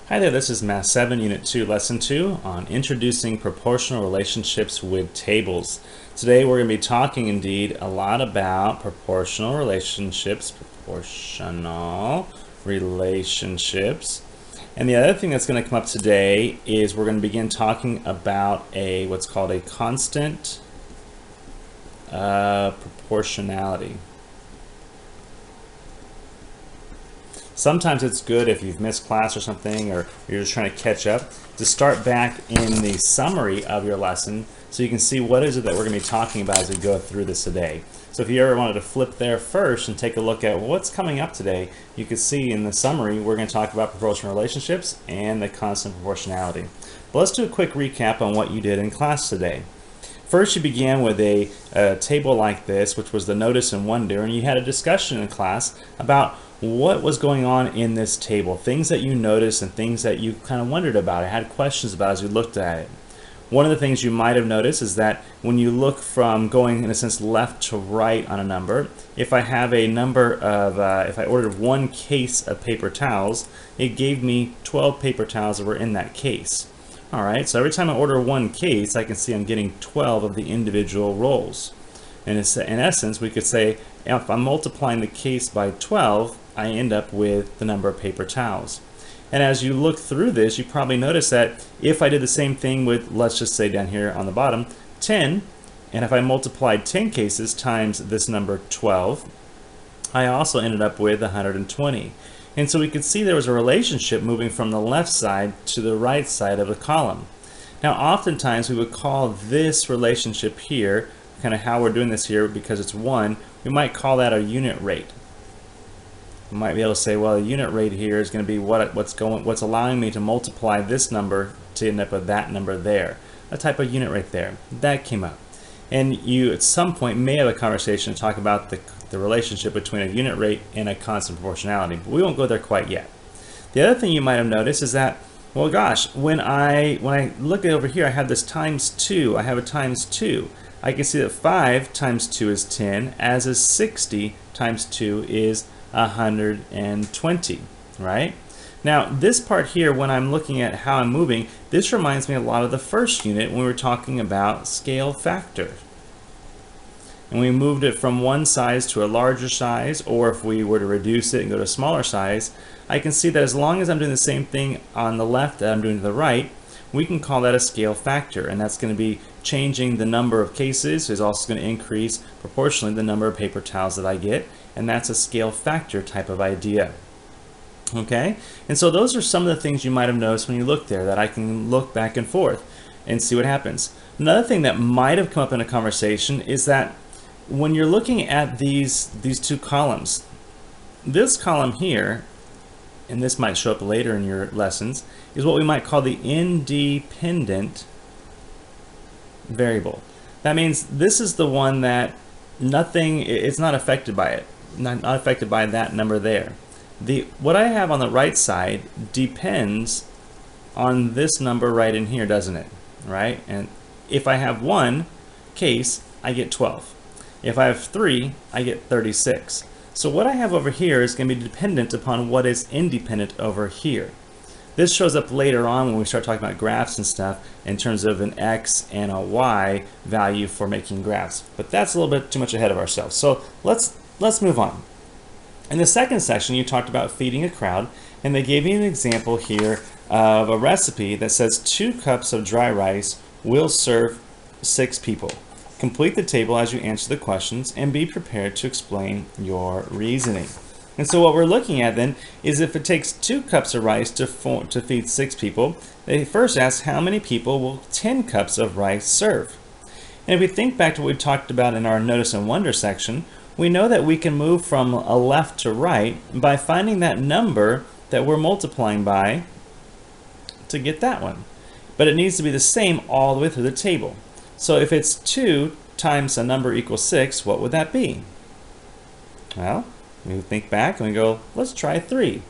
Hi there, this is Math 7, Unit 2, Lesson 2 on Introducing Proportional Relationships with Tables. Today we're going to be talking indeed a lot about proportional relationships. And the other thing that's going to come up today is we're going to begin talking about what's called a constant proportionality. Sometimes it's good if you've missed class or something, or you're just trying to catch up, to start back in the summary of your lesson so you can see what is it that we're going to be talking about as we go through this today. So if you ever wanted to flip there first and take a look at what's coming up today, you can see in the summary we're going to talk about proportional relationships and the constant proportionality. But let's do a quick recap on what you did in class today. First, you began with a table like this, which was the notice and wonder, and you had a discussion in class about what was going on in this table, things that you noticed and things that you kind of wondered about, I had questions about as you looked at it. One of the things you might have noticed is that when you look from going, in a sense, left to right on a number, if I have a number of, if I ordered one case of paper towels, it gave me 12 paper towels that were in that case. Alright, so every time I order one case, I can see I'm getting 12 of the individual rolls. And in essence, we could say, if I'm multiplying the case by 12, I end up with the number of paper towels. And as you look through this, you probably notice that if I did the same thing with, let's just say down here on the bottom, 10, and if I multiplied 10 cases times this number 12, I also ended up with 120. And so we could see there was a relationship moving from the left side to the right side of the column. Now oftentimes we would call this relationship here, kind of how we're doing this here because it's 1, we might call that a unit rate. We might be able to say, well, the unit rate here is going to be what's allowing me to multiply this number to end up with that number there. A type of unit rate there. That came up. And you at some point may have a conversation to talk about the relationship between a unit rate and a constant proportionality, but we won't go there quite yet. The other thing you might have noticed is that, well gosh, when I look at over here, I have this times 2. I have a times 2. I can see that 5 times 2 is 10, as is 60 times 2 is 120, right? Now this part here, when I'm looking at how I'm moving, this reminds me a lot of the first unit when we were talking about scale factor. And we moved it from one size to a larger size, or if we were to reduce it and go to a smaller size, I can see that as long as I'm doing the same thing on the left that I'm doing to the right, we can call that a scale factor, and that's going to be changing the number of cases. It's also going to increase proportionally the number of paper towels that I get, and that's a scale factor type of idea. Okay, and so those are some of the things you might have noticed when you look there that I can look back and forth and see what happens. Another thing that might have come up in a conversation is that when you're looking at these two columns, this column here, and this might show up later in your lessons, is what we might call the independent variable. That means this is the one that it's not affected by it, not affected by that number there. What I have on the right side depends on this number right in here, doesn't it? Right? And if I have one case, I get 12. If I have 3, I get 36. So what I have over here is going to be dependent upon what is independent over here. This shows up later on when we start talking about graphs and stuff in terms of an x and a y value for making graphs. But that's a little bit too much ahead of ourselves. So let's move on. In the second section, you talked about feeding a crowd, and they gave you an example here of a recipe that says 2 cups of dry rice will serve 6 people. Complete the table as you answer the questions and be prepared to explain your reasoning. And so what we're looking at then is if it takes 2 cups of rice to feed 6 people, they first ask how many people will 10 cups of rice serve. And if we think back to what we talked about in our notice and wonder section, we know that we can move from a left to right by finding that number that we're multiplying by to get that one. But it needs to be the same all the way through the table. So if it's 2 times a number equals 6, what would that be? Well, we think back and we go, let's try 3.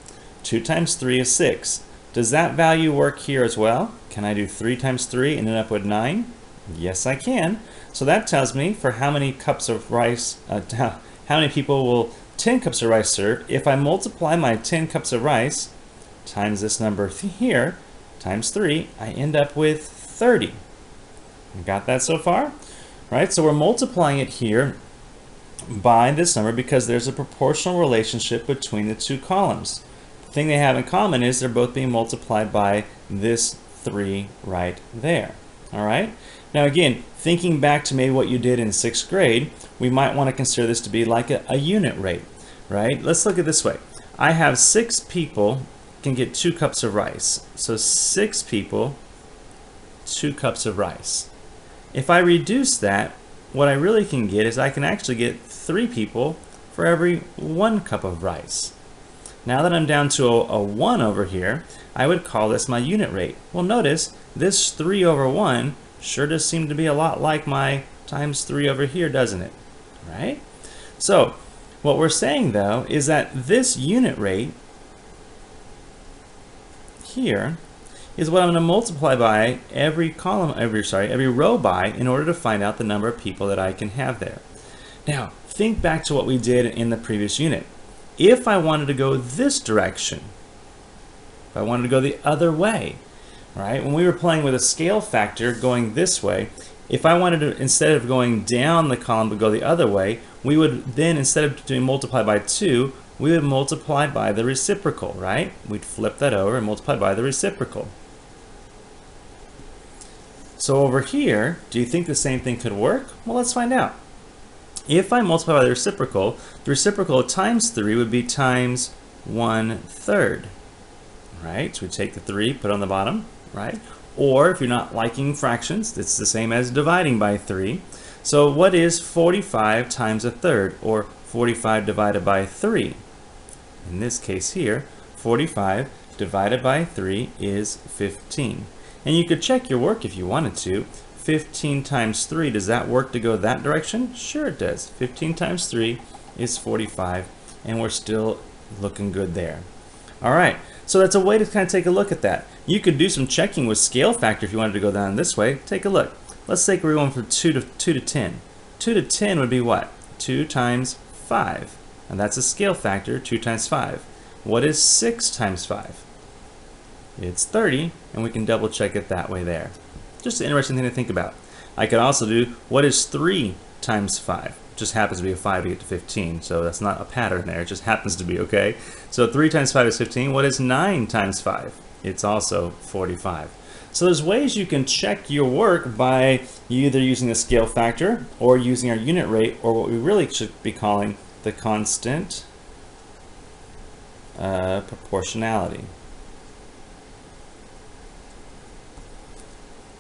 2 times 3 is 6. Does that value work here as well? Can I do 3 times 3 and end up with 9? Yes, I can. So that tells me for how many cups of rice, how many people will 10 cups of rice serve. If I multiply my 10 cups of rice times this number here times 3, I end up with 30. You got that so far? Right, so we're multiplying it here by this number because there's a proportional relationship between the two columns. The thing they have in common is they're both being multiplied by this 3 right there. All right. Now again, thinking back to maybe what you did in 6th grade, we might want to consider this to be like a unit rate, right? Let's look at it this way. I have 6 people can get 2 cups of rice. So 6 people, 2 cups of rice. If I reduce that, what I really can get is I can actually get 3 people for every 1 cup of rice. Now that I'm down to a 1 over here, I would call this my unit rate. Well, notice this 3 over 1 sure does seem to be a lot like my times 3 over here, doesn't it? Right? So what we're saying though is that this unit rate here is what I'm going to multiply by every row by in order to find out the number of people that I can have there. Now, think back to what we did in the previous unit. If I wanted to go this direction, if I wanted to go the other way, right? When we were playing with a scale factor going this way, if I wanted to, instead of going down the column but go the other way, we would then, instead of doing multiply by 2, we would multiply by the reciprocal, right? We'd flip that over and multiply by the reciprocal. So over here, do you think the same thing could work? Well, let's find out. If I multiply by the reciprocal of times 3 would be times 1/3, right? So we take the 3, put it on the bottom, right? Or if you're not liking fractions, it's the same as dividing by 3. So what is 45 times 1/3, or 45 divided by 3? In this case here, 45 divided by 3 is 15. And you could check your work if you wanted to. 15 times 3, does that work to go that direction? Sure it does. 15 times 3 is 45, and we're still looking good there. All right, so that's a way to kind of take a look at that. You could do some checking with scale factor if you wanted to go down this way. Take a look. Let's say we're going from 2 to 10. 2 to 10 would be what? 2 times 5. And that's a scale factor, 2 times 5. What is 6 times 5? It's 30, and we can double check it that way there. Just an interesting thing to think about. I could also do, what is 3 times 5? Just happens to be a 5 to get to 15, so that's not a pattern there, it just happens to be, okay? So 3 times 5 is 15. What is 9 times 5? It's also 45. So there's ways you can check your work by either using the scale factor or using our unit rate, or what we really should be calling the constant proportionality.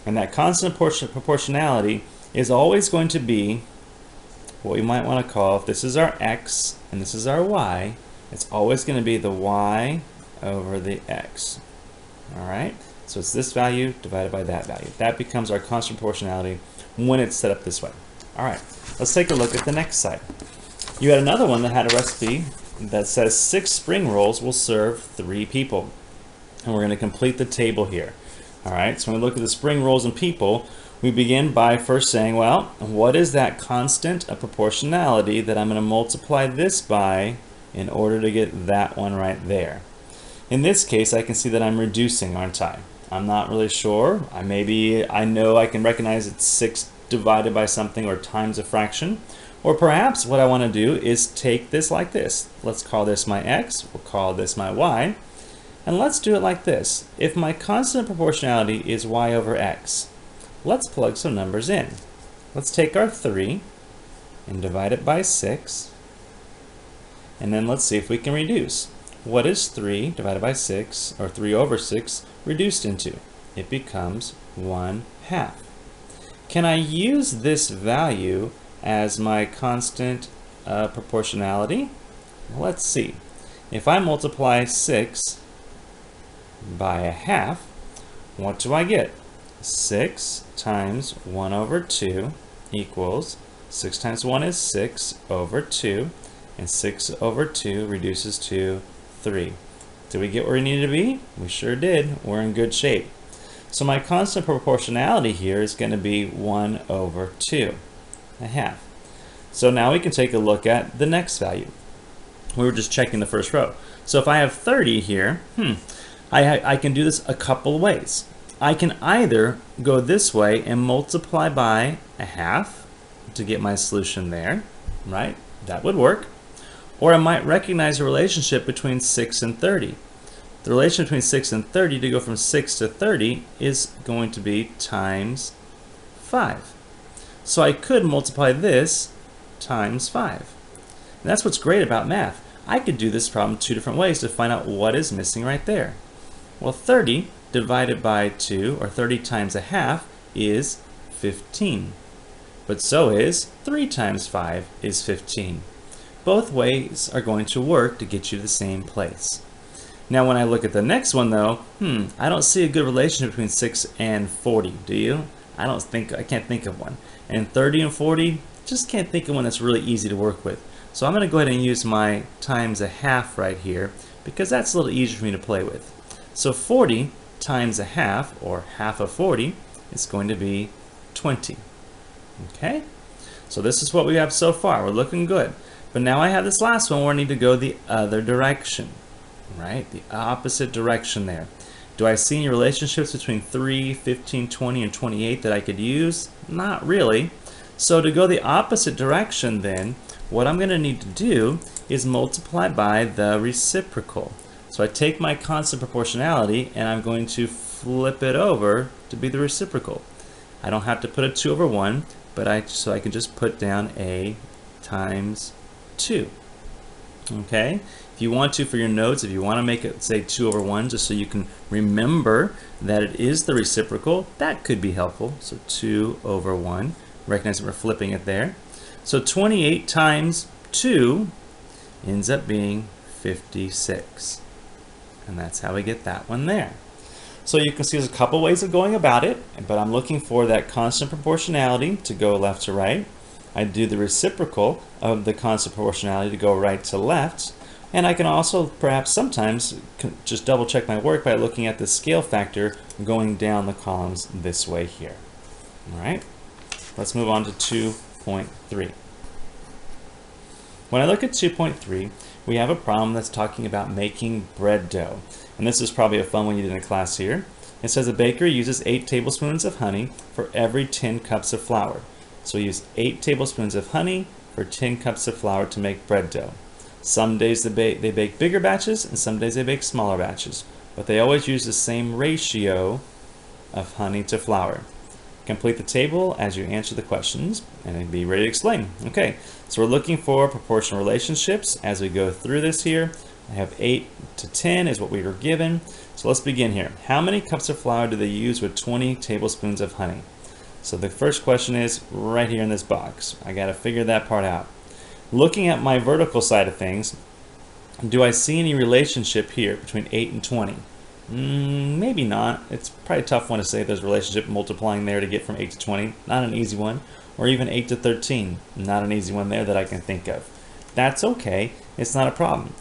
And that constant proportionality is always going to be what we might want to call, if this is our x and this is our y, it's always going to be the y over the x. All right? So it's this value divided by that value. That becomes our constant proportionality when it's set up this way. All right, let's take a look at the next side. You had another one that had a recipe that says 6 spring rolls will serve 3 people. And we're going to complete the table here. All right, so when we look at the spring rolls and people, we begin by first saying, well, what is that constant of proportionality that I'm going to multiply this by in order to get that one right there? In this case, I can see that I'm reducing, aren't I? I'm not really sure. I know I can recognize it's 6 divided by something or times a fraction. Or perhaps what I want to do is take this like this. Let's call this my x, we'll call this my y. And let's do it like this. If my constant proportionality is y over x, let's plug some numbers in. Let's take our 3 and divide it by 6. And then let's see if we can reduce. What is 3 divided by 6, or 3 over 6, reduced into? It becomes 1/2. Can I use this value as my constant proportionality? Well, let's see. If I multiply 6 by 1/2, what do I get? 6 times 1 over 2 equals, 6 times 1 is 6 over 2, and 6 over 2 reduces to 3. Did we get where we needed to be? We sure did. We're in good shape. So my constant proportionality here is going to be 1 over 2/2. So now we can take a look at the next value. We were just checking the first row. So if I have 30 here, I can do this a couple ways. I can either go this way and multiply by a half to get my solution there, right? That would work. Or I might recognize a relationship between 6 and 30. The relation between 6 and 30, to go from 6 to 30, is going to be times 5. So I could multiply this times 5. And that's what's great about math. I could do this problem two different ways to find out what is missing right there. Well, 30 divided by 2, or 30 times a half, is 15. But so is 3 times 5 is 15. Both ways are going to work to get you to the same place. Now when I look at the next one though, I don't see a good relationship between 6 and 40, do you? I can't think of one. And 30 and 40, just can't think of one that's really easy to work with. So I'm going to go ahead and use my times a half right here, because that's a little easier for me to play with. So 40 times a half, or half of 40, is going to be 20. Okay? So this is what we have so far. We're looking good. But now I have this last one where I need to go the other direction, right? The opposite direction there. Do I see any relationships between 3, 15, 20, and 28 that I could use? Not really. So to go the opposite direction then, what I'm going to need to do is multiply by the reciprocal. So I take my constant proportionality and I'm going to flip it over to be the reciprocal. I don't have to put a 2 over 1, but so I can just put down a times 2. Okay? If you want to, for your notes, if you want to make it say 2 over 1, just so you can remember that it is the reciprocal, that could be helpful. So 2 over 1. Recognize that we're flipping it there. So 28 times 2 ends up being 56. And that's how we get that one there. So you can see there's a couple ways of going about it, but I'm looking for that constant proportionality to go left to right. I do the reciprocal of the constant proportionality to go right to left. And I can also perhaps sometimes just double check my work by looking at the scale factor going down the columns this way here. All right, let's move on to 2.3. When I look at 2.3, we have a problem that's talking about making bread dough. And this is probably a fun one you did in a class here. It says a baker uses 8 tablespoons of honey for every 10 cups of flour. So we use 8 tablespoons of honey for 10 cups of flour to make bread dough. Some days they bake bigger batches and some days they bake smaller batches, but they always use the same ratio of honey to flour. Complete the table as you answer the questions and be ready to explain. Okay, so we're looking for proportional relationships as we go through this here. I have 8 to 10 is what we were given. So let's begin here. How many cups of flour do they use with 20 tablespoons of honey? So the first question is right here in this box. I got to figure that part out. Looking at my vertical side of things, do I see any relationship here between 8 and 20? Maybe not. It's probably a tough one to say there's a relationship multiplying there to get from 8 to 20. Not an easy one. Or even 8 to 13. Not an easy one there that I can think of. That's okay. It's not a problem.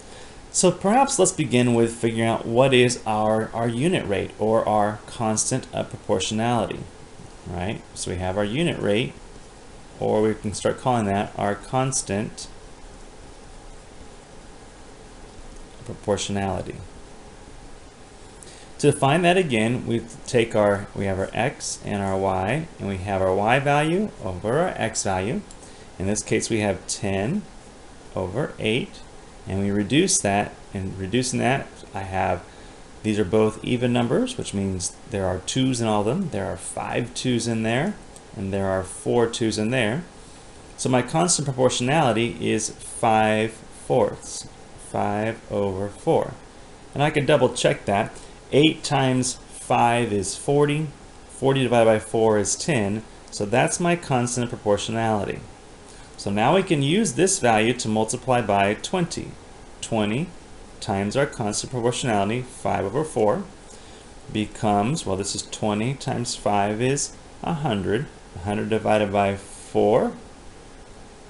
So perhaps let's begin with figuring out what is our unit rate or our constant of proportionality. Right? So we have our unit rate, or we can start calling that our constant proportionality. To define that again, we have our x and our y, and we have our y value over our x value. In this case, we have 10 over 8, and we reduce that. And reducing that, these are both even numbers, which means there are 2's in all of them. There are 5 2's in there, and there are 4 2's in there. So my constant proportionality is 5/4, 5 over 4. And I can double check that. 8 times 5 is 40. 40 divided by 4 is 10. So that's my constant proportionality. So now we can use this value to multiply by 20. 20 times our constant proportionality, 5 over 4, becomes, well, this is 20 times 5 is 100. 100 divided by 4,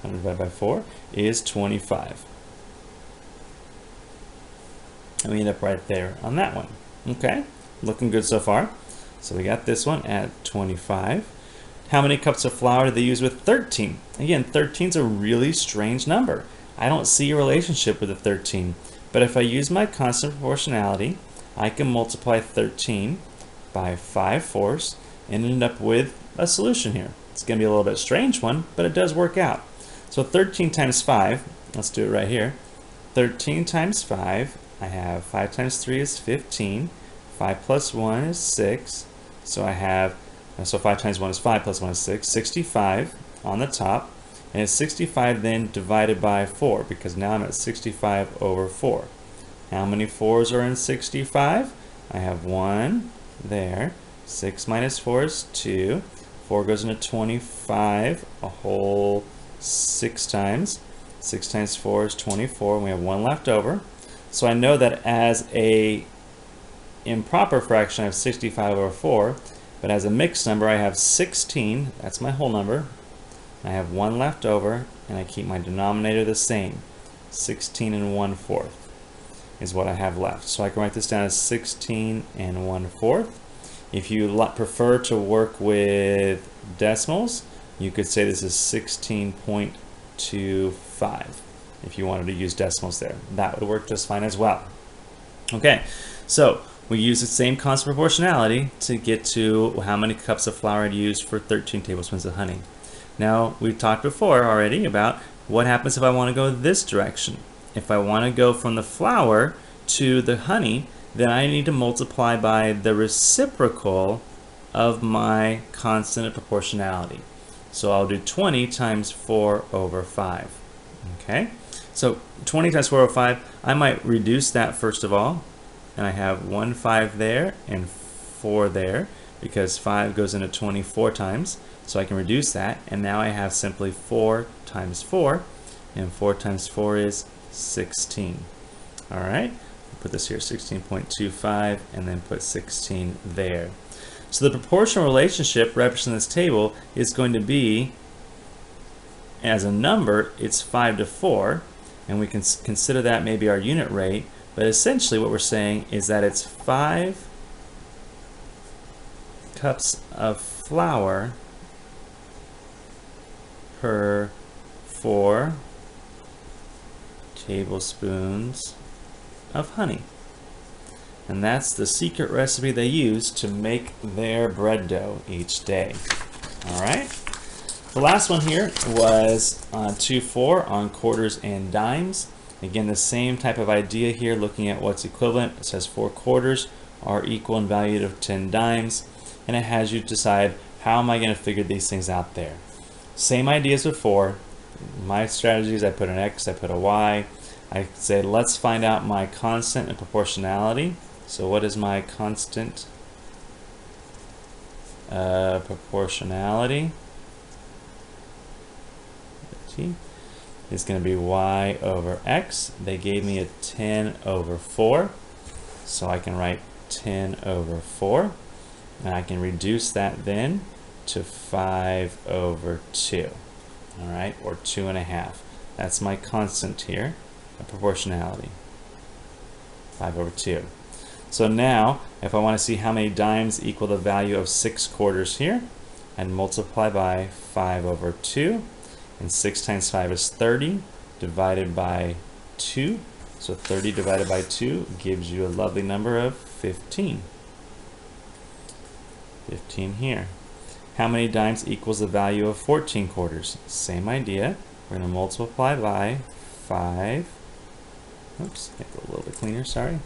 100 divided by 4 is 25. And we end up right there on that one. Okay, looking good so far. So we got this one at 25. How many cups of flour do they use with 13? Again, 13 is a really strange number. I don't see a relationship with the 13. But if I use my constant proportionality, I can multiply 13 by 5/4 and end up with a solution here. It's going to be a little bit strange one, but it does work out. So 13 times 5, let's do it right here. 13 times 5, I have 5 times 3 is 15. 5 plus 1 is 6. So I have, so 5 times 1 is 5 plus 1 is 6. 65 on the top. And it's 65 then divided by 4, because now I'm at 65 over 4. How many 4s are in 65? I have 1 there. 6 minus 4 is 2. 4 goes into 25 a whole 6 times. 6 times 4 is 24, and we have 1 left over. So I know that as a improper fraction I have 65 over 4, but as a mixed number I have 16, that's my whole number. I have 1 left over, and I keep my denominator the same. 16 and 1/4 is what I have left. So I can write this down as 16 and 1/4. If you prefer to work with decimals, you could say this is 16.25 if you wanted to use decimals there. That would work just fine as well. Okay, so we use the same constant proportionality to get to how many cups of flour I'd use for 13 tablespoons of honey. Now, we've talked before already about what happens if I want to go this direction. If I want to go from the flour to the honey, then I need to multiply by the reciprocal of my constant of proportionality. So I'll do 20 times 4 over 5. Okay, so 20 times 4 over 5, I might reduce that first of all, and I have 1 5 there and 4 there, because 5 goes into 24 times, so I can reduce that, and now I have simply 4 times 4, and 4 times 4 is 16. All right, put this here, 16.25, and then put 16 there. So the proportional relationship represented in this table is going to be, as a number, it's 5 to 4, and we can consider that maybe our unit rate, but essentially what we're saying is that it's 5 cups of flour per 4 tablespoons of honey. And that's the secret recipe they use to make their bread dough each day. All right. The last one here was 2-4 on quarters and dimes. Again, the same type of idea here, looking at what's equivalent. It says 4 quarters are equal in value to 10 dimes, and it has you decide, how am I going to figure these things out there? Same idea as before. My strategy is I put an X, I put a Y. I say, let's find out my constant and proportionality. So what is my constant proportionality? It's going to be Y over X. They gave me a 10 over 4. So I can write 10 over 4. And I can reduce that then to 5 over 2. All right, or 2.5. That's my constant here, a proportionality. 5 over 2. So now, if I want to see how many dimes equal the value of 6 quarters here, I'd multiply by 5 over 2. And 6 times 5 is 30, divided by 2. So 30 divided by 2 gives you a lovely number of 15. 15 here. How many dimes equals the value of 14 quarters? Same idea. We're going to multiply by 5. Oops, make it a little bit cleaner, sorry.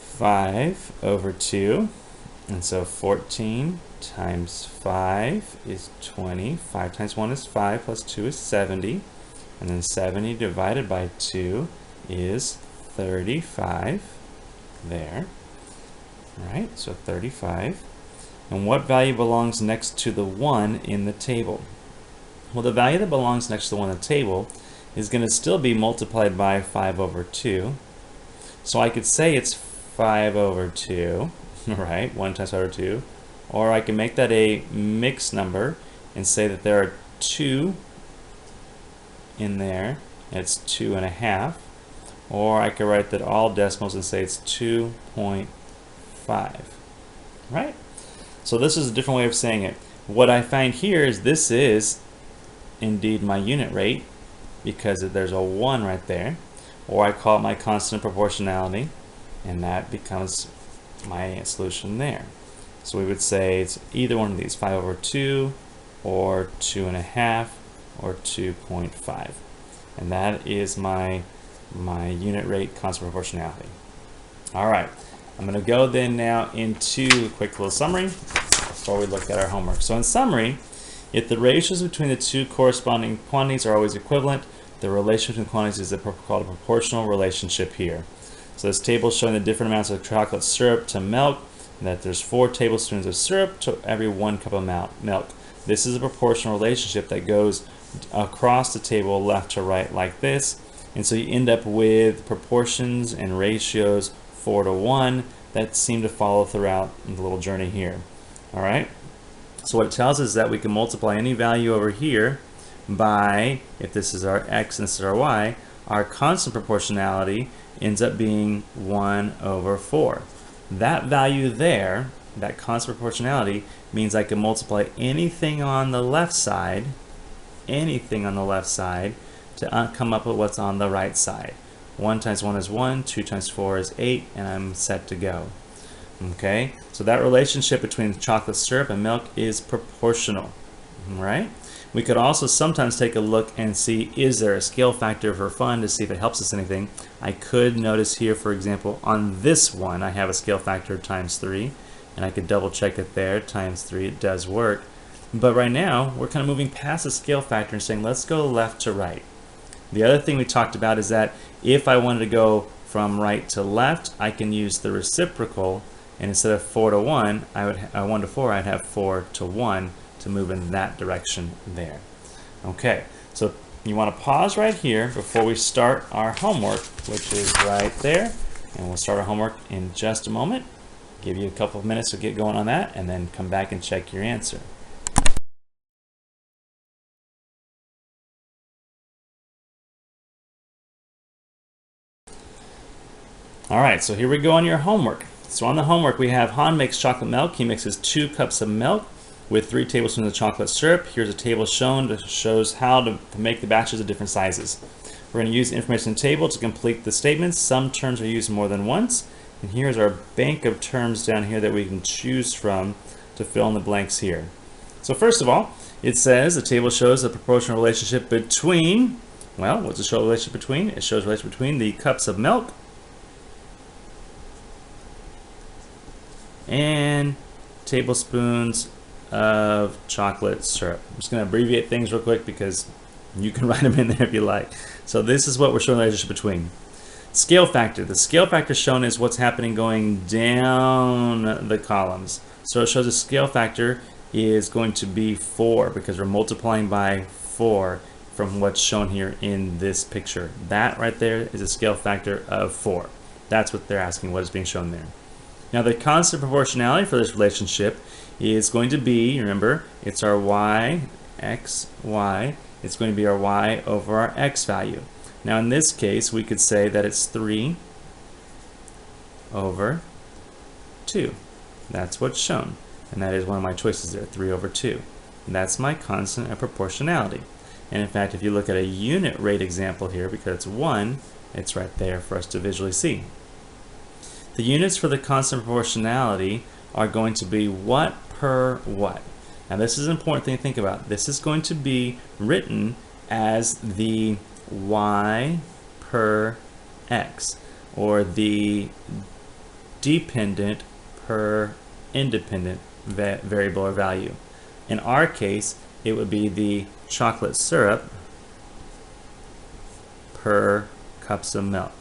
5 over 2. And so 14 times 5 is 20. 5 times 1 is 5, plus 2 is 70. And then 70 divided by 2 is 35 there. All right, so 35. And what value belongs next to the 1 in the table? Well, the value that belongs next to the 1 in the table is going to still be multiplied by 5 over 2. So I could say it's 5 over 2, right? 1 times 5 over 2. Or I can make that a mixed number and say that there are 2 in there, and it's 2.5. Or I could write that all decimals and say it's 2.5, right? So this is a different way of saying it. What I find here is this is indeed my unit rate, because there's a 1 right there, or I call it my constant proportionality. and that becomes my solution there. So we would say it's either one of these, 5/2 or 2.5 or 2.5. And that is my unit rate constant proportionality. All right, I'm going to go then now into a quick little summary before we look at our homework. So in summary, if the ratios between the two corresponding quantities are always equivalent, the relation between quantities is called a proportional relationship here. So this table is showing the different amounts of chocolate syrup to milk, and that there's 4 tablespoons of syrup to every 1 cup of milk. This is a proportional relationship that goes across the table left to right like this, and so you end up with proportions and ratios 4:1 that seem to follow throughout the little journey here. All right, so what it tells us is that we can multiply any value over here by, if this is our x and this is our y, our constant proportionality ends up being 1/4. That value there, that constant proportionality, means I can multiply anything on the left side, to come up with what's on the right side. 1 times 1 is 1, 2 times 4 is 8, and I'm set to go. Okay, so that relationship between chocolate syrup and milk is proportional, right? We could also sometimes take a look and see, is there a scale factor for fun to see if it helps us anything. I could notice here, for example, on this one, I have a scale factor times 3, and I could double check it there, times 3, it does work. But right now, we're kind of moving past the scale factor and saying, let's go left to right. The other thing we talked about is that if I wanted to go from right to left, I can use the reciprocal, and instead of 4:1, 1/4, I'd have 4:1 to move in that direction there. Okay, so you want to pause right here before we start our homework, which is right there, and we'll start our homework in just a moment. Give you a couple of minutes to get going on that, and then come back and check your answer. All right, so here we go on your homework. So on the homework, we have Han makes chocolate milk. He mixes 2 cups of milk with 3 tablespoons of chocolate syrup. Here's a table shown that shows how to make the batches of different sizes. We're going to use the information in the table to complete the statements. Some terms are used more than once. And here's our bank of terms down here that we can choose from to fill in the blanks here. So first of all, it says the table shows a proportional relationship between, well, what's it show a relationship between? It shows a relationship between the cups of milk and tablespoons of chocolate syrup. I'm just going to abbreviate things real quick because you can write them in there if you like. So this is what we're showing the relationship between. Scale factor. The scale factor shown is what's happening going down the columns. So it shows the scale factor is going to be 4 because we're multiplying by 4 from what's shown here in this picture. That right there is a scale factor of 4. That's what they're asking, what is being shown there. Now the constant proportionality for this relationship is going to be, remember, it's our y, x, y. It's going to be our y over our x value. Now in this case, we could say that it's 3 over 2. That's what's shown. And that is one of my choices there, 3 over 2. And that's my constant of proportionality. And in fact, if you look at a unit rate example here, because it's 1, it's right there for us to visually see. The units for the constant proportionality are going to be what per what. Now this is an important thing to think about. This is going to be written as the y per x, or the dependent per independent variable or value. In our case, it would be the chocolate syrup per cups of milk.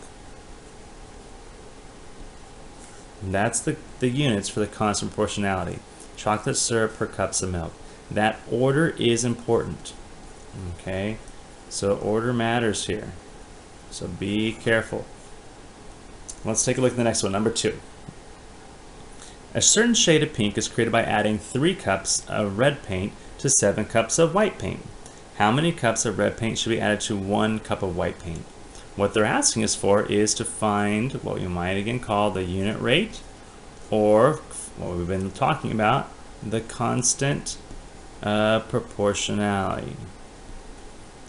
And that's the units for the constant proportionality. Chocolate syrup per cups of milk. That order is important. Okay, so order matters here. So be careful. Let's take a look at the next one, number 2. A certain shade of pink is created by adding 3 cups of red paint to 7 cups of white paint. How many cups of red paint should be added to 1 cup of white paint? What they're asking us for is to find what you might again call the unit rate, or what we've been talking about, the constant proportionality.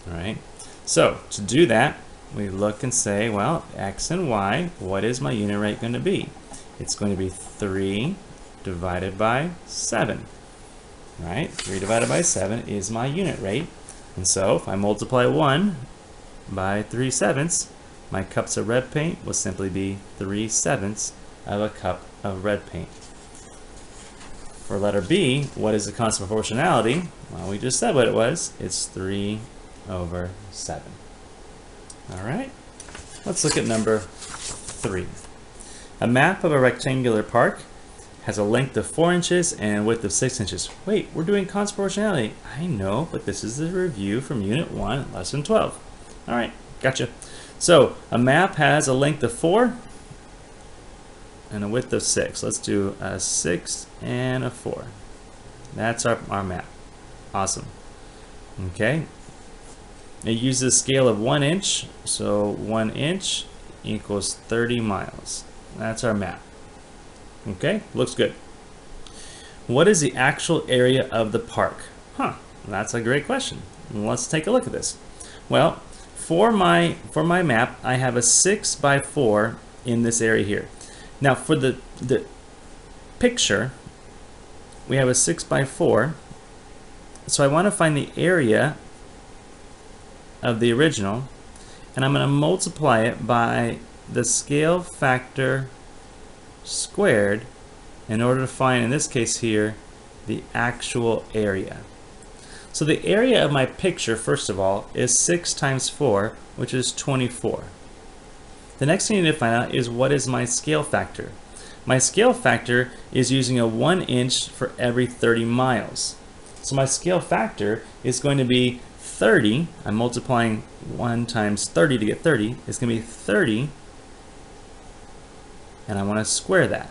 All right. So to do that, we look and say, well, x and y, what is my unit rate going to be? It's going to be 3 divided by 7. Right? 3 divided by 7 is my unit rate. And so if I multiply 1 by 3/7, my cups of red paint will simply be 3/7 of a cup of red paint. For letter B, what is the constant proportionality? Well, we just said what it was. It's 3/7. All right, let's look at number 3. A map of a rectangular park has a length of 4 inches and a width of 6 inches. Wait, we're doing constant proportionality. I know, but this is the review from Unit 1, Lesson 12. All right, gotcha. So a map has a length of 4 and a width of 6. Let's do a 6 and a 4. That's our map. Awesome. Okay. It uses a scale of 1 inch, so 1 inch equals 30 miles. That's our map. Okay, looks good. What is the actual area of the park? That's a great question. Let's take a look at this. Well, for my map, I have a 6 by 4 in this area here. Now for the picture, we have a 6 by 4. So I want to find the area of the original, and I'm going to multiply it by the scale factor squared in order to find, in this case here, the actual area. So the area of my picture, first of all, is 6 times 4, which is 24. The next thing you need to find out is what is my scale factor. My scale factor is using a 1 inch for every 30 miles. So my scale factor is going to be 30. I'm multiplying 1 times 30 to get 30. It's going to be 30, and I want to square that.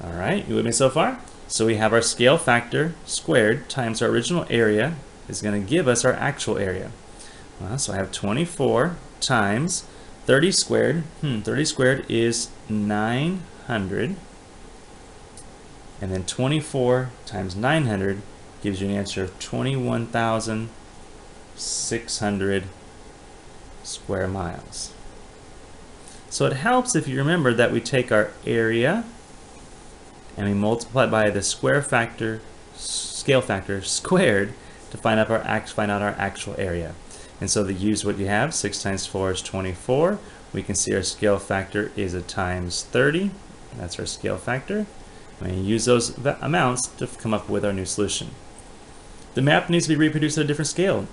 All right, you with me so far? So we have our scale factor squared times our original area is going to give us our actual area. Well, so I have 24 times 30 squared. 30 squared is 900. And then 24 times 900 gives you an answer of 21,600 square miles. So it helps if you remember that we take our area and we multiply it by the scale factor squared to find out our actual area. And so to use what you have, 6 times 4 is 24. We can see our scale factor is a times 30. That's our scale factor. And we use those amounts to come up with our new solution. The map needs to be reproduced at a different scale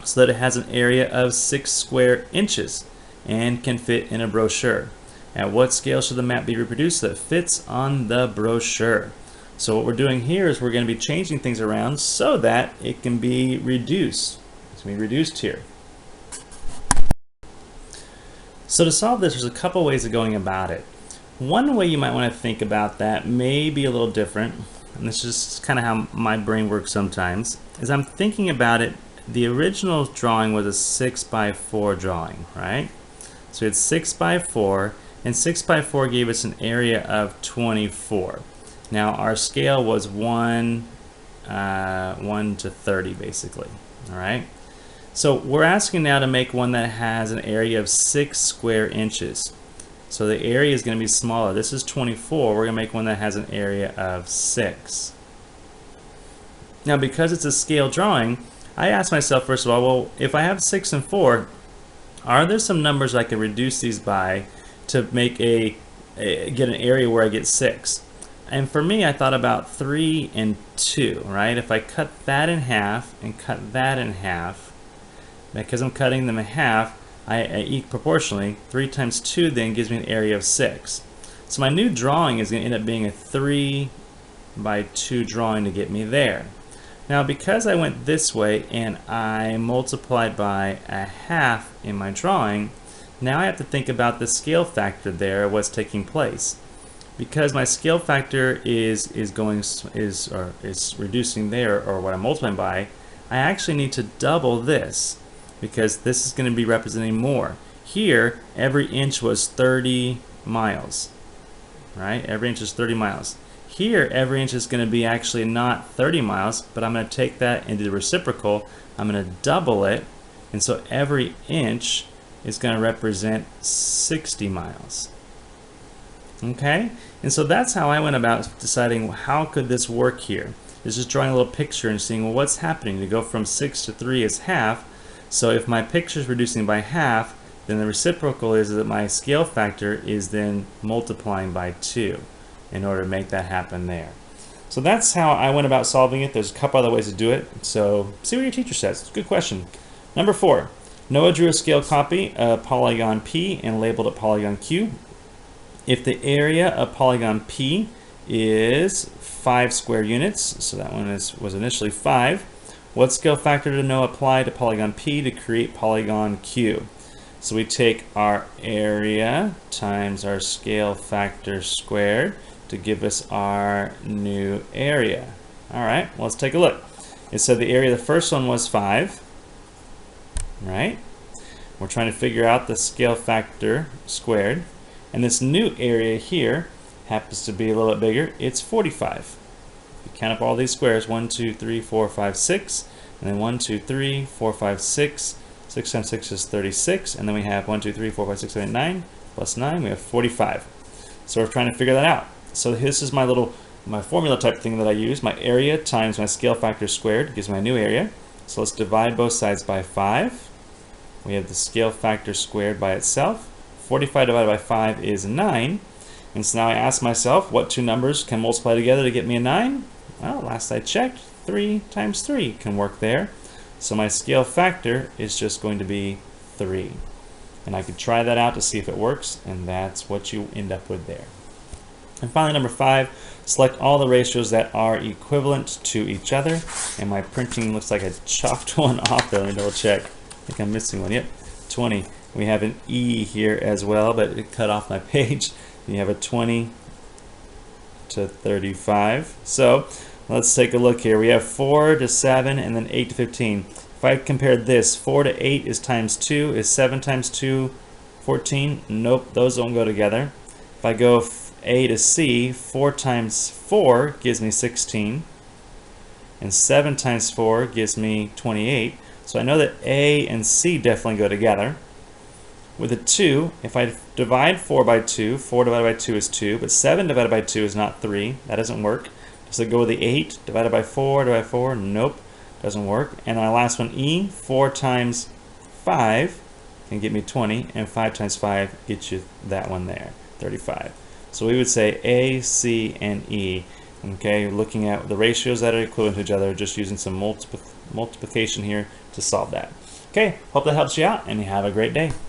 so that it has an area of 6 square inches and can fit in a brochure. At what scale should the map be reproduced so that it fits on the brochure? So what we're doing here is we're going to be changing things around so that it can be reduced. It's going to be reduced here. So to solve this, there's a couple ways of going about it. One way you might want to think about that may be a little different, and this is just kind of how my brain works sometimes, is I'm thinking about it. The original drawing was a 6 by 4 drawing, right? So it's 6 by 4, and 6 by 4 gave us an area of 24. Now our scale was 1 to 30 basically, all right? So we're asking now to make one that has an area of 6 square inches. So the area is going to be smaller. This is 24. We're going to make one that has an area of 6. Now because it's a scale drawing, I asked myself first of all, well, if I have 6 and 4, are there some numbers I can reduce these by to make get an area where I get 6? And for me, I thought about 3 and 2, right? If I cut that in half and cut that in half, because I'm cutting them in half, I eat proportionally. 3 times 2 then gives me an area of 6. So my new drawing is going to end up being a 3 by 2 drawing to get me there. Now because I went this way and I multiplied by a half in my drawing, now I have to think about the scale factor there, what's taking place. Because my scale factor is reducing there, or what I'm multiplying by, I actually need to double this because this is going to be representing more. Here, every inch was 30 miles, right? Every inch is 30 miles. Here, every inch is going to be actually not 30 miles, but I'm going to take that into the reciprocal. I'm going to double it, and so every inch is going to represent 60 miles. Okay, and so that's how I went about deciding how could this work here. It's just drawing a little picture and seeing, well, what's happening. To go from 6 to 3 is half, so if my picture is reducing by half, then the reciprocal is that my scale factor is then multiplying by 2 in order to make that happen there. So that's how I went about solving it. There's a couple other ways to do it, so see what your teacher says. It's a good question. Number 4, Noah drew a scale copy of polygon P and labeled it polygon Q. If the area of polygon P is 5 square units, so that one was initially 5, what scale factor did Noah apply to polygon P to create polygon Q? So we take our area times our scale factor squared to give us our new area. All right, well, let's take a look. It said the area, the first one was 5, right? We're trying to figure out the scale factor squared. And this new area here happens to be a little bit bigger. It's 45. You count up all these squares, 1, 2, 3, 4, 5, 6, and then 1, 2, 3, 4, 5, 6. 6 times 6 is 36, and then we have 1, 2, 3, 4, 5, 6, 7, 8, 9, plus 9, we have 45. So we're trying to figure that out. So this is my formula type thing that I use. My area times my scale factor squared gives my new area. So let's divide both sides by 5. We have the scale factor squared by itself. 45 divided by 5 is 9. And so now I ask myself, what two numbers can multiply together to get me a 9? Well, last I checked, 3 times 3 can work there. So my scale factor is just going to be 3. And I could try that out to see if it works, and that's what you end up with there. And finally, number 5, select all the ratios that are equivalent to each other. And my printing looks like I chopped one off there. Let me double check. I think I'm missing one. Yep, 20. We have an E here as well, but it cut off my page. And you have a 20 to 35. So let's take a look here. We have 4 to 7 and then 8 to 15. If I compare this, 4 to 8 is times 2. Is 7 times 2 14? Nope, those don't go together. If I go A to C, 4 times 4 gives me 16. And 7 times 4 gives me 28. So I know that A and C definitely go together. With a 2, if I divide 4 by 2, 4 divided by 2 is 2, but 7 divided by 2 is not 3. That doesn't work. Does it go with the 8 divided by 4 divided by 4? Nope, doesn't work. And my last one, E, 4 times 5 can get me 20, and 5 times 5 gets you that one there, 35. So we would say A, C, and E. Okay, looking at the ratios that are equivalent to each other, just using some multiplication here to solve that. Okay, hope that helps you out, and you have a great day.